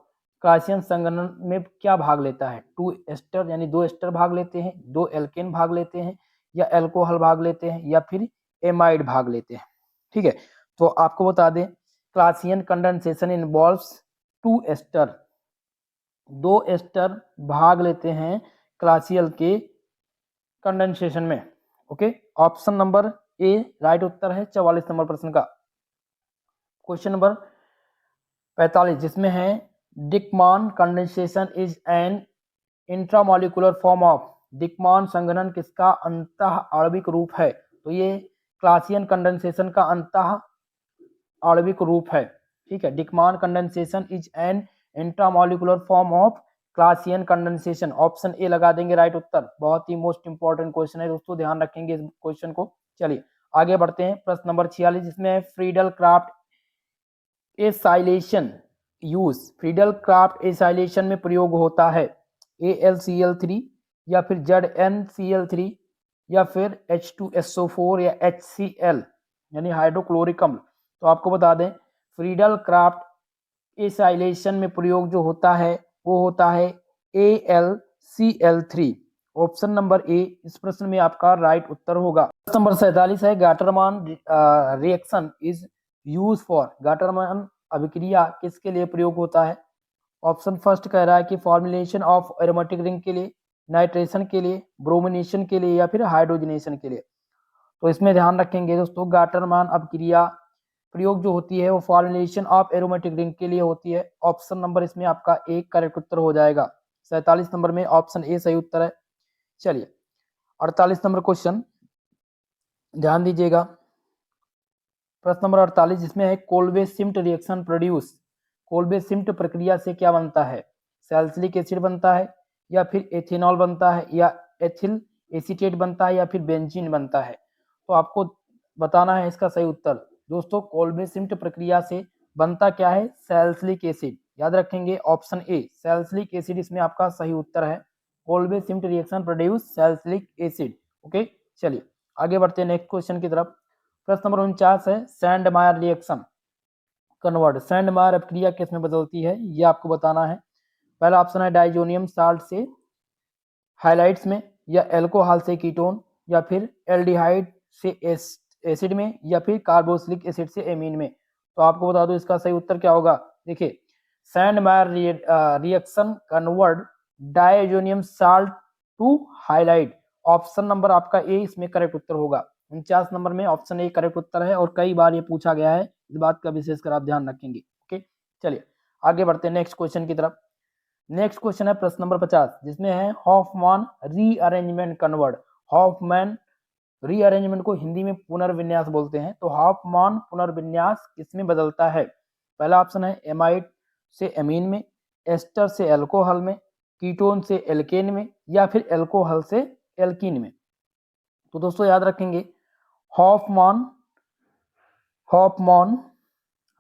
क्लासियन संघनन में क्या भाग लेता है? 2 एस्टर, यानी 2 एस्टर भाग लेते हैं, 2 एल्केन भाग लेते हैं, या एल्कोहल भाग लेते हैं, या फिर एमाइड भाग लेते हैं। ठीक है, तो आपको बता दें Claisen condensation involves 2 ester, 2 ester भाग लेते हैं क्लासियल के कंडेंसेशन में। Okay, option number A right उत्तर है 44 नंबर प्रश्न का। क्वेश्चन नंबर 45, जिसमें है Dieckmann condensation is an intramolecular form of. Dieckmann संघनन किसका अंतः आणविक रूप है? तो ये क्लासियन कंडेंसेशन का अंतः आणविक रूप है। ठीक है, Dieckmann condensation is an intramolecular form of Claisen condensation. Option A लगा देंगे राइट उत्तर। बहुत ही मोस्ट इंपॉर्टेंट क्वेश्चन है दोस्तों, ध्यान रखेंगे इस क्वेश्चन को। चलिए आगे बढ़ते हैं, प्रश्न नंबर 46, जिसमें Friedel Crafts acylation use. Friedel Crafts acylation में प्रयोग होता है AlCl3, या फिर ZnCl3, या फिर H2SO4, या HCl यानी हाइड्रोक्लोरिक अम्ल। तो आपको बता दें फ्रीडल क्राफ्ट एसाइलेशन में प्रयोग जो होता है वो होता है AlCl3। ऑप्शन नंबर ए इस प्रश्न में आपका राइट उत्तर होगा। प्रश्न नंबर 47 है Gattermann reaction is use for. Gattermann अभिक्रिया किसके लिए प्रयोग होता है? ऑप्शन फर्स्ट कह रहा है कि फॉर्मुलेशन ऑफ एरोमेटिक रिंग के लिए, नाइट्रेशन के लिए, ब्रोमिनेशन के लिए, या फिर हाइड्रोजनेशन के लिए। तो इसमें ध्यान रखेंगे दोस्तों गाटरमान अभिक्रिया प्रयोग जो होती है वो फॉर्मुलेशन ऑफ एरोमेटिक रिंग के लिए होती है। ऑप्शन नंबर इसमें आपका एक करेक्ट उत्तर हो जाएगा। 47 नंबर में ऑप्शन ए सही उत्तर है। चलिए 48 नंबर क्वेश्चन, ध्यान दीजिएगा। प्रश्न नंबर 48 जिसमें है कोल्बे-सिम्ट रिएक्शन प्रोड्यूस। कोल्बे-सिम्ट प्रक्रिया से क्या बनता है? सैलिसिलिक एसिड बनता है, या फिर एथेनॉल बनता है, या एथिल एसीटेट बनता है, या फिर बेंजीन बनता है। तो आपको बताना है इसका सही उत्तर। दोस्तों, कोल्बे-सिम्ट प्रक्रिया से बनता क्या है? Salicylic acid. याद रखेंगे ऑप्शन ए सैलिसिलिक एसिड इसमें आपका सही उत्तर है। Kolbe Schmitt reaction produce salicylic acid. Okay, चलिए आगे बढ़ते हैं नेक्स्ट क्वेश्चन की तरफ। प्रश्न नंबर 49 है सैंडमायर रिएक्शन कन्वर्ट। सैंडमायर अभिक्रिया किस में बदलती है, ये आपको बताना है। पहला ऑप्शन है डाइजोनियम साल्ट से हाइलाइट्स में, या एल्कोहल से कीटोन, या फिर एल्डिहाइड से एसिड में, या फिर कार्बोक्सिलिक एसिड से एमीन में। तो आपको बता दो इसका सही उत्तर क्या होगा। देखिए, Sandmeyer reaction convert diazonium salt to halide. Option number आपका ए इसमें करेक्ट उत्तर होगा। 49 नंबर में ऑप्शन ए करेक्ट उत्तर है, और कई बार ये पूछा गया है, इस बात का विशेषकर आप ध्यान रखेंगे। ओके, चलिए आगे बढ़ते हैं नेक्स्ट क्वेश्चन की तरफ। नेक्स्ट क्वेश्चन है प्रश्न नंबर 50 जिसमें है हॉफमान रीअरेंजमेंट कन्वर्ट। हॉफमैन रीअरेंजमेंट को हिंदी में पुनर्विन्यास बोलते हैं। तो हॉफमान पुनर्विन्यास किसमें बदलता है? पहला ऑप्शन है एमाइड से एमीन में, एस्टर से एल्कोहल में, कीटोन से एल्केन में, या फिर एल्कोहल से एल्कीन में। तो दोस्तों याद रखेंगे Hofmann Hofmann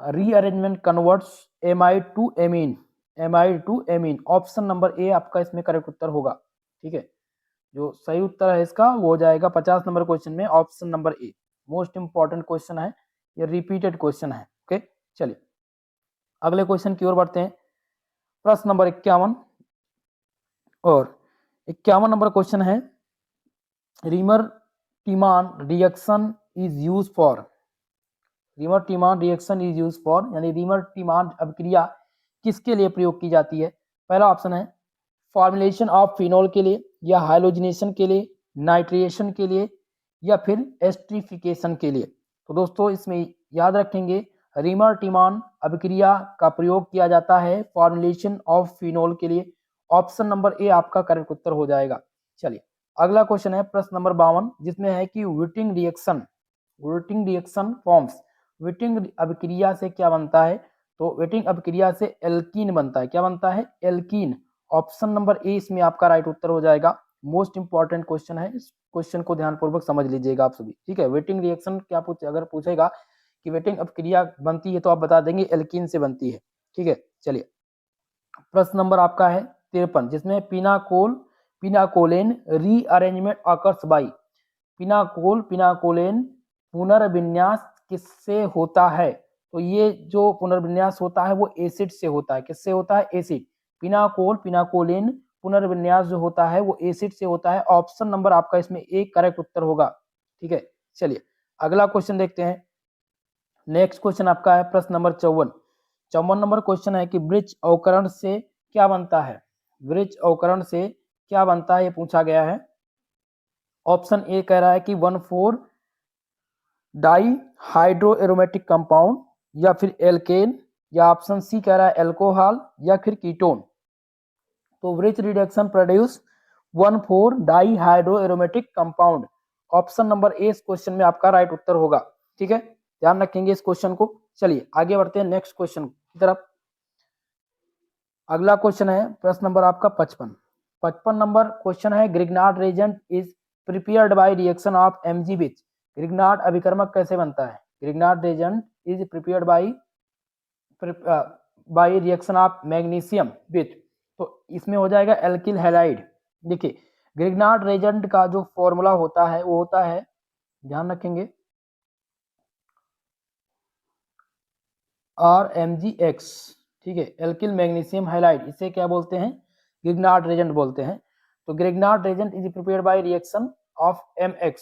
rearrangement converts amide to amine. Amide to amine, option number A आपका इसमें करेक्ट उत्तर होगा। ठीक है, जो सही उत्तर है इसका वो हो जाएगा 50 नंबर क्वेश्चन में ऑप्शन नंबर ए। मोस्ट इंपॉर्टेंट क्वेश्चन है, ये रिपीटेड क्वेश्चन है। ओके, चलिए अगले क्वेश्चन की ओर बढ़ते हैं। प्रश्न नंबर 51 और 51 नंबर क्वेश्चन है Reimer Tiemann reaction is use for. Reimer Tiemann reaction is use for यानी रीमर टीमान अभिक्रिया किसके लिए प्रयोग की जाती है? पहला ऑप्शन है फॉर्मुलेशन ऑफ फिनोल के लिए, या हाइलोजिनेशन के लिए, नाइट्रिएशन के लिए, या फिर एस्ट्रिफिकेशन के लिए। तो दोस्तों इसमें याद रखेंगे रीमर टीमान अभिक्रिया का प्रयोग किया जाता है फॉर्मुलेशन ऑफ फिनोल के लिए। ऑप्शन नंबर ए आपका करेक्ट उत्तर हो जाएगा। चलिए अगला क्वेश्चन है प्रश्न नंबर 52 जिसमें है कि विटिंग रिएक्शन फॉर्म्स। विटिंग अभिक्रिया से क्या बनता है? तो विटिंग अभिक्रिया से एल्कीन बनता है। क्या बनता है? एल्कीन। ऑप्शन नंबर ए इसमें आपका राइट उत्तर हो जाएगा। मोस्ट इंपॉर्टेंट क्वेश्चन है, इस क्वेश्चन को ध्यानपूर्वक समझ लीजिएगा आप सभी। ठीक है, वेटिंग रिएक्शन क्या अगर पूछेगा कि वेटिंग अभिक्रिया बनती है तो आप बता देंगे एल्कीन से बनती है। ठीक है, चलिए प्रश्न नंबर आपका है 53 जिसमें पिनाकोलेन रीअरेंजमेंट अकर्स बाई। पिनाकोलेन पुनर्विन्यास किससे होता है? तो ये जो पुनर्विन्यास होता है वो एसिड से होता है। किससे होता है? एसिड। पिनाकोलेन पुनर्विन्यास जो होता है वो एसिड से होता है। ऑप्शन नंबर आपका इसमें एक करेक्ट उत्तर होगा। ठीक है, चलिए अगला क्वेश्चन देखते हैं। नेक्स्ट क्वेश्चन आपका है प्रश्न नंबर 54 नंबर क्वेश्चन है कि वृक्ष अवकरण से क्या बनता है? वृक्ष अवकरण से क्या बनता है ये पूछा गया है। ऑप्शन ए कह रहा है कि 1,4 डाई हाइड्रो एरोमेटिक कंपाउंड, या फिर एल्केन, या ऑप्शन सी कह रहा है एल्कोहल, या फिर कीटोन। तो which reduction produce 1,4 dihydro aromatic compound. Option number A इस क्वेश्चन में आपका राइट उत्तर होगा। ठीक है, ध्यान रखेंगे इस क्वेश्चन को। चलिए आगे बढ़ते हैं नेक्स्ट क्वेश्चन की तरफ। अगला क्वेश्चन है प्रश्न नंबर आपका 55 नंबर क्वेश्चन है Grignard reagent is prepared by reaction of M G with. Grignard अभिकर्मक कैसे बनता है? Grignard reagent is prepared by reaction of magnesium with. तो इसमें हो जाएगा एल्किल हैलाइड। देखिए ग्रिग्नार्ड रिएजेंट का जो फॉर्मूला होता है वो होता है, ध्यान रखेंगे, RMgX। ठीक है, एल्किल मैग्नीशियम हैलाइड, इसे क्या बोलते हैं? ग्रिग्नार्ड रिएजेंट बोलते हैं। तो Grignard reagent is prepared by reaction of MX।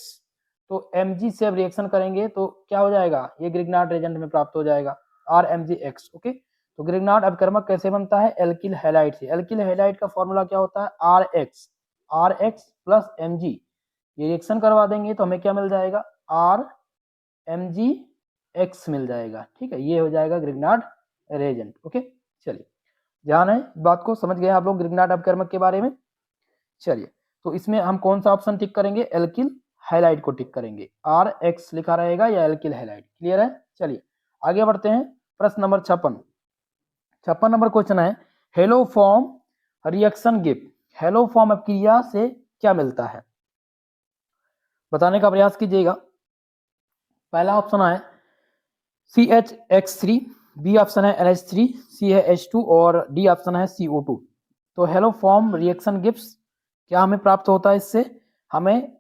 तो Mg से अब रिएक्शन करेंगे तो क्या हो जाएगा? ये ग्रिग्नार्ड रिएजेंट में प्राप्त हो जाएगा RMgX। ओके, तो ग्रिग्नार्ड अभिकर्मक कैसे बनता है? एल्किल हैलाइड से। एल्किल हैलाइड का फॉर्मूला क्या होता है? RX plus Mg। ये रिएक्शन करवा देंगे तो हमें क्या मिल जाएगा? RMgX मिल जाएगा। ठीक है, ये हो जाएगा ग्रिग्नार्ड रिएजेंट। ओके, चलिए ध्यान है बात को, समझ गए आप लोग ग्रिग्नार्ड अभिकर्मक के बारे में। चलिए तो इसमें हम कौन सा ऑप्शन टिक करेंगे? एल्किल हैलाइड को टिक करेंगे, RX लिखा रहेगा या एल्किल हैलाइड। क्लियर है? चलिए आगे बढ़ते हैं। प्रश्न नंबर 56 नंबर क्वेश्चन है, hello form reaction give. Hello form अभिक्रिया से क्या मिलता है, बताने का प्रयास कीजिएगा। पहला ऑप्शन है CHX3, बी ऑप्शन है NH3, सी है H2 और डी ऑप्शन है CO2। तो हेलो फॉर्म रिएक्शन गिव्स क्या हमें प्राप्त होता है, इससे हमें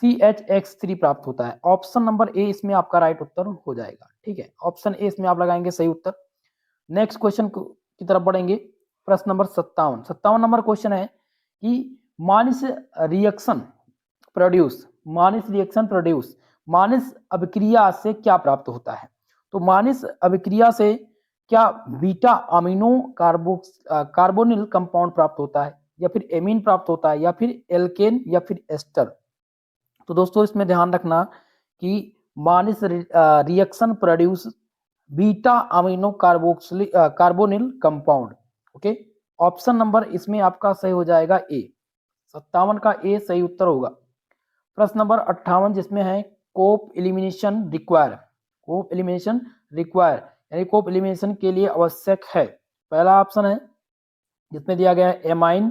CHX3 प्राप्त होता है। ऑप्शन नंबर ए इसमें आपका राइट उत्तर हो जाएगा। ठीक है, ऑप्शन ए इसमें आप लगाएंगे सही उत्तर। नेक्स्ट क्वेश्चन की तरफ बढ़ेंगे। प्रश्न नंबर 57 नंबर क्वेश्चन है कि मानिस रिएक्शन प्रोड्यूस, मानिस अभिक्रिया से क्या प्राप्त होता है। तो मानिस अभिक्रिया से क्या बीटा अमीनो कार्बोनिल कंपाउंड प्राप्त होता है, या फिर एमीन प्राप्त होता है, या फिर एल्केन, या फिर एस्टर। तो दोस्तों इसमें ध्यान रखना कि मानिस reaction produce beta amino carbonyl compound. Okay, option number इसमें आपका सही हो जाएगा ए, 57 का ए सही उत्तर होगा। प्रश्न नंबर 58 जिसमें है कोप एलिमिनेशन रिक्वायर, यानी कोप एलिमिनेशन के लिए आवश्यक है। पहला ऑप्शन है जिसमें दिया गया है एमाइन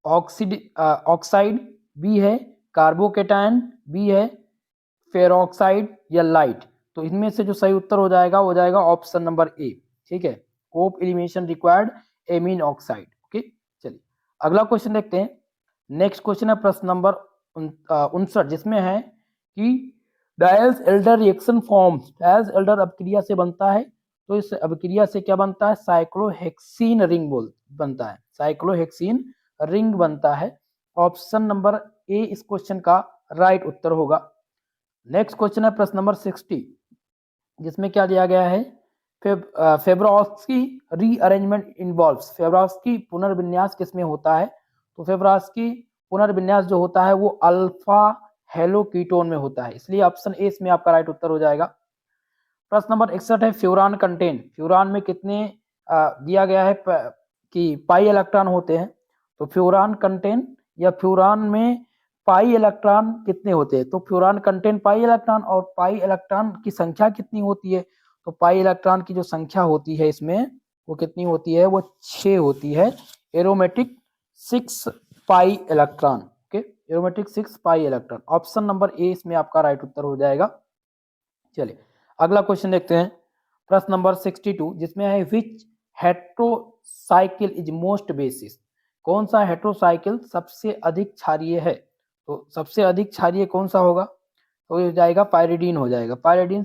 ऑक्साइड, बी है कार्बोकेटायन, बी है फेरोक्साइड या लाइट। तो इनमें से जो सही उत्तर हो जाएगा ऑप्शन नंबर ए। ठीक है, Cope elimination required amine oxide. Okay, चलिए अगला क्वेश्चन देखते हैं। नेक्स्ट क्वेश्चन है प्रश्न नंबर 59 जिसमें है कि dials Elder reaction forms, dials Elder अभिक्रिया से बनता है। तो इस अभिक्रिया से क्या बनता है, साइक्लोहेक्सीन रिंग बनता है, साइक्लोहेक्सीन रिंग बनता है। ऑप्शन नंबर ए इस क्वेश्चन का राइट उत्तर होगा। नेक्स्ट क्वेश्चन है प्रश्न नंबर 60 जिसमें क्या दिया गया है, फेब्रोस्की रीअरेंजमेंट इन्वॉल्व्स, फेब्रोस्की पुनर्विन्यास किसमें होता है। तो फेब्रोस्की पुनर्विन्यास जो होता है वो अल्फा हेलोकीटोन में होता है, इसलिए ऑप्शन ए इसमें आपका राइट उत्तर हो जाएगा। प्रश्न नंबर 61 है फ्यूरान कंटेंट, फ्यूरान में कितने दिया गया है कि पाई इलेक्ट्रॉन होते हैं। तो फ्यूरान कंटेंट या फ्यूरान में पाई इलेक्ट्रॉन कितने होते हैं। तो फ्यूरान कंटेंट पाई इलेक्ट्रॉन और पाई इलेक्ट्रॉन की संख्या कितनी होती है। तो पाई इलेक्ट्रॉन की जो संख्या होती है इसमें वो कितनी होती है, वो 6 होती है, aromatic 6 pi electron. Okay, aromatic 6 pi electron. Option number A इसमें आपका राइट उत्तर हो जाएगा। चलिए अगला क्वेश्चन देखते हैं। प्रश्न नंबर 62 जिसमें है विच हेट्रोसाइकिल इज मोस्ट बेसिस, कौन सा हेट्रोसाइकिल सबसे अधिक क्षारीय है। तो सबसे अधिक क्षारीय कौन सा होगा, तो ये हो जाएगा पायरिडीन हो जाएगा। पायरिडीन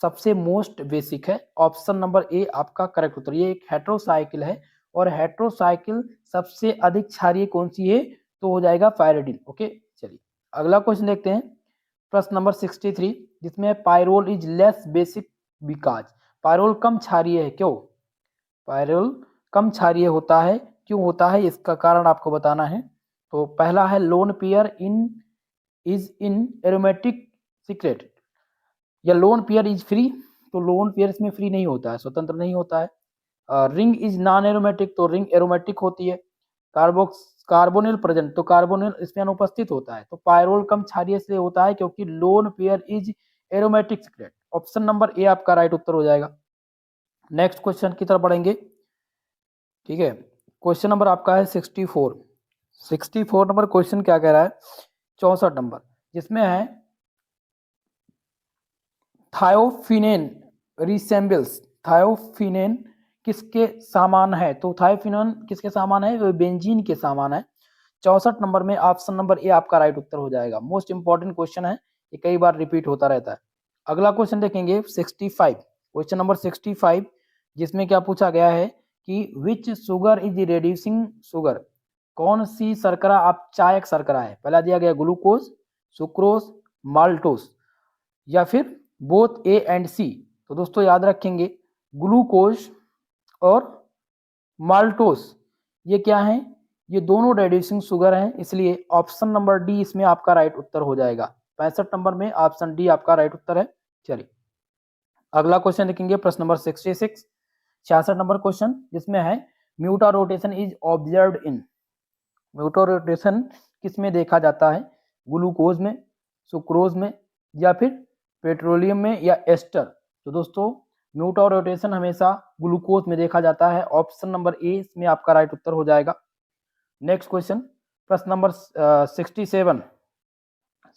सबसे मोस्ट बेसिक है। ऑप्शन नंबर ए आपका करेक्ट उत्तर। ये एक हेट्रोसाइकिल है और हेट्रोसाइकिल सबसे अधिक क्षारीय कौन सी है, तो हो जाएगा पायरिडीन। ओके, चलिए अगला क्वेश्चन देखते हैं। प्रश्न नंबर 63 जिसमें pyrrole is less basic because, pyrrole कम क्षारीय है, क्यों। पायरोल कम क्षारीय होता है, क्यों होता है, इसका कारण आपको बताना है। तो पहला है lone pair is in aromatic secret, या लोन पेयर इज फ्री। तो लोन पेयर इसमें फ्री नहीं होता है, स्वतंत्र नहीं होता है। रिंग इज नॉन एरोमेटिक, तो रिंग एरोमेटिक होती है। कार्बोनिल प्रेजेंट, तो कार्बोनिल इसमें अनुपस्थित होता है। तो पायरोल कम क्षारीय इसलिए होता है क्योंकि lone pair is aromatic secret. Option number A आपका राइट उत्तर हो जाएगा। नेक्स्ट क्वेश्चन की तरफ बढ़ेंगे। ठीक है, क्वेश्चन नंबर आपका है 64 नंबर क्वेश्चन क्या कह रहा है, 64 नंबर जिसमें है थायोफिनेन रिसेम्बल्स, थायोफिनेन किसके सामान है। तो थायोफिनेन किसके सामान है, वो बेंजीन के सामान है। 64 नंबर में ऑप्शन नंबर ए आपका राइट उत्तर हो जाएगा। मोस्ट इंपॉर्टेंट क्वेश्चन है, ये कई बार रिपीट होता रहता है। अगला क्वेश्चन देखेंगे 65, क्वेश्चन नंबर 65 जिसमें क्या पूछा गया है कि विच शुगर इज रिड्यूसिंग शुगर, कौन सी शर्करा अपचायक शर्करा है। पहला दिया गया ग्लूकोज, सुक्रोज, माल्टोस, या फिर बोथ ए एंड सी। तो दोस्तों याद रखेंगे ग्लूकोज और माल्टोस ये क्या है, ये दोनों रिड्यूसिंग शुगर हैं, इसलिए ऑप्शन नंबर डी इसमें आपका राइट उत्तर हो जाएगा। 65 नंबर में ऑप्शन डी आपका राइट उत्तर है। चलिए अगला क्वेश्चन देखेंगे प्रश्न नंबर 66 नंबर क्वेश्चन जिसमें है mutarotation is observed in, mutarotation किस में देखा जाता है? ग्लूकोज में, सुक्रोज में, या फिर पेट्रोलियम में, या एस्टर? तो दोस्तों म्यूट और रोटेशन हमेशा ग्लूकोज में देखा जाता है। ऑप्शन नंबर ए इसमें आपका राइट उत्तर हो जाएगा। नेक्स्ट क्वेश्चन, प्रश्न नंबर 67,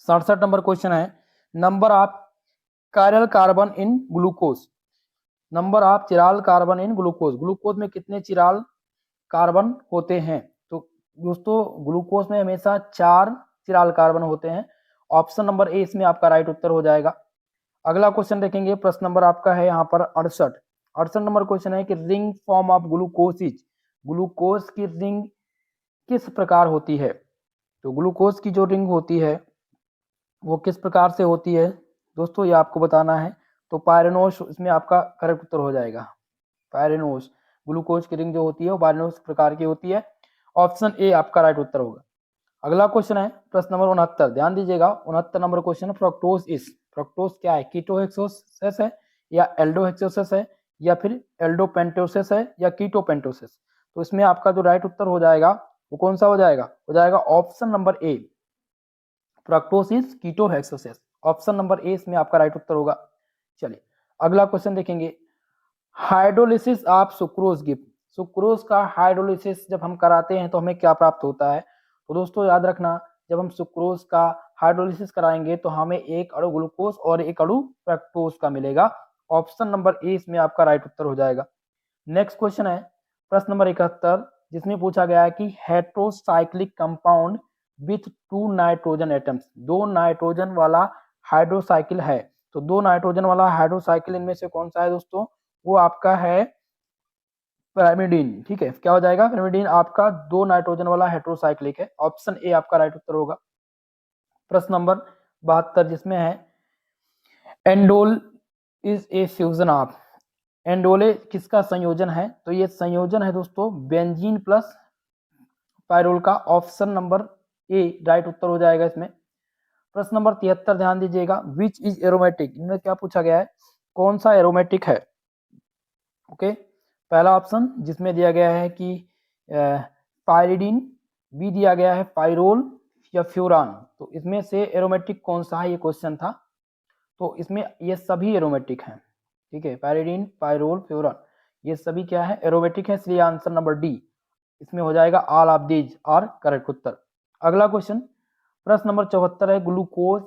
67 नंबर क्वेश्चन है, number of chiral carbon in glucose. Number of chiral carbon in glucose, glucose में कितने चिराल कार्बन होते हैं? तो दोस्तों ग्लूकोज में हमेशा 4 चिराल कार्बन होते हैं। ऑप्शन नंबर ए इसमें आपका राइट उत्तर हो जाएगा। अगला क्वेश्चन देखेंगे, प्रश्न नंबर आपका है यहाँ पर 68, 68 नंबर क्वेश्चन है कि ring form of glucose is, glucose की रिंग किस प्रकार होती है? तो ग्लूकोज की जो रिंग होती है वो किस प्रकार से होती है दोस्तों, ये आपको बताना है। तो पायरेनोस इसमें आपका करेक्ट उत्तर हो जाएगा। पायरेनोस, ग्लूकोज की रिंग जो होती है वो पायरेनोस प्रकार की होती है। ऑप्शन ए आपका राइट उत्तर होगा। अगला क्वेश्चन है प्रश्न नंबर 69, ध्यान दीजिएगा। 69 number question, fructose is, fructose क्या है? कीटोहेक्सोसेस है, या एल्डोहेक्सोसेस है, या फिर एल्डोपेंटोसेस है, या कीटोपेंटोसेस? तो इसमें आपका जो राइट उत्तर हो जाएगा वो कौन सा हो जाएगा? हो जाएगा option number A, fructose is ketohexoses. Option number A इसमें आपका राइट उत्तर होगा। चलिए अगला क्वेश्चन देखेंगे, hydrolysis of sucrose give, sucrose का हाइड्रोलिसिस जब हम कराते हैं तो हमें क्या प्राप्त होता है? तो दोस्तों याद रखना, जब हम सुक्रोज का हाइड्रोलिसिस कराएंगे तो हमें एक अणु ग्लूकोज और एक अणु फ्रक्टोज का मिलेगा। ऑप्शन नंबर ए इसमें आपका राइट उत्तर हो जाएगा। नेक्स्ट क्वेश्चन है प्रश्न नंबर 71, जिसमें पूछा गया है कि heterocyclic compound with 2 nitrogen atoms, 2 nitrogen वाला हाइड्रोसाइकिल है। तो 2 नाइट्रोजन वाला हाइड्रोसाइकिल इनमें से कौन सा है दोस्तों? वो आपका है पैरामिडीन। ठीक है, क्या हो जाएगा? पैरामिडीन आपका 2 नाइट्रोजन वाला हेट्रोसाइक्लिक है। ऑप्शन ए आपका राइट उत्तर होगा। प्रश्न नंबर 72, जिसमें है एंडोल इज ए फ्यूजन ऑफ, एंडोले किसका संयोजन है? तो ये संयोजन है दोस्तों बेंजीन प्लस पायरोल का। ऑप्शन नंबर ए राइट उत्तर हो जाएगा इसमें। प्रश्न नंबर 73, ध्यान दीजिएगा, विच इज एरोमेटिक, इनमें क्या पूछा गया है? कौन सा एरोमेटिक है? ओके, पहला ऑप्शन जिसमें दिया गया है कि पायरिडीन, बी दिया गया है पायरोल, या फ्यूरान। तो इसमें से एरोमेटिक कौन सा है, ये क्वेश्चन था। तो इसमें ये सभी एरोमेटिक हैं। ठीक है, पायरिडीन, पायरोल, फ्यूरान, ये सभी क्या है? एरोमेटिक है। इसलिए आंसर नंबर डी इसमें हो जाएगा, all of these are correct उत्तर। अगला क्वेश्चन प्रश्न नंबर 74 है, glucose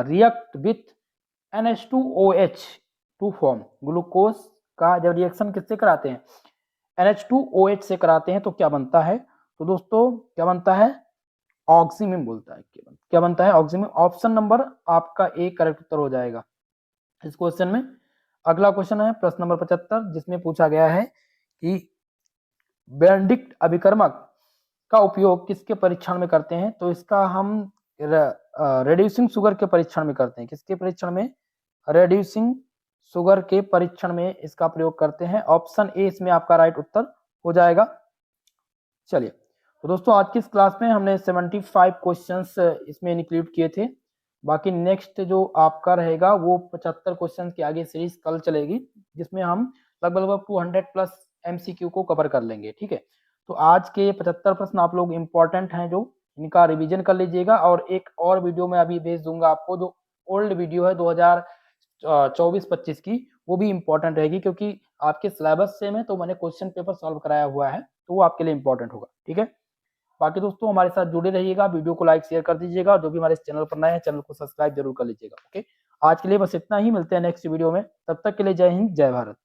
react with NH2OH to form, glucose का जब रिएक्शन किससे कराते हैं? NH2OH से कराते हैं तो क्या बनता है? तो दोस्तों क्या बनता है? ऑक्सीमीन बोलता है। क्या बनता है? ऑक्सीमीन। ऑप्शन नंबर आपका ए करेक्ट उत्तर हो जाएगा इस क्वेश्चन में। अगला क्वेश्चन है प्रश्न नंबर 75, जिसमें पूछा गया है कि बेनेडिक्ट अभिकर्मक का उपयोग किसके परीक्षण में करते हैं? तो इसका हम रेड्यूसिंग शुगर के परीक्षण में करते हैं। किसके परीक्षण में? रेड्यूसिंग शुगर के परीक्षण में इसका प्रयोग करते हैं। ऑप्शन ए इसमें आपका राइट उत्तर हो जाएगा। चलिए तो दोस्तों आज की इस क्लास में हमने 75 क्वेश्चंस इसमें इंक्लूड किए थे। बाकी नेक्स्ट जो आपका रहेगा वो 75 क्वेश्चन की आगे सीरीज कल चलेगी, जिसमें हम लगभग 200 प्लस MCQ को कवर कर लेंगे। ठीक है, तो आज के 75 प्रश्न आप लोग इम्पोर्टेंट हैं, जो इनका रिवीजन कर लीजिएगा। और एक और वीडियो मैं अभी भेज दूंगा आपको, जो ओल्ड वीडियो है 2024-25 की, वो भी इम्पोर्टेंट रहेगी, क्योंकि आपके सिलेबस से में तो मैंने क्वेश्चन पेपर सॉल्व कराया हुआ है, तो वो आपके लिए इम्पोर्टेंट होगा। ठीक है, बाकी दोस्तों हमारे साथ जुड़े रहिएगा, वीडियो को लाइक शेयर कर दीजिएगा, और जो भी हमारे चैनल पर नए हैं चैनल को सब्सक्राइब जरूर कर लीजिएगा। ओके, आज के लिए बस इतना ही, मिलते हैं नेक्स्ट वीडियो में, तब तक के लिए जय हिंद जय भारत।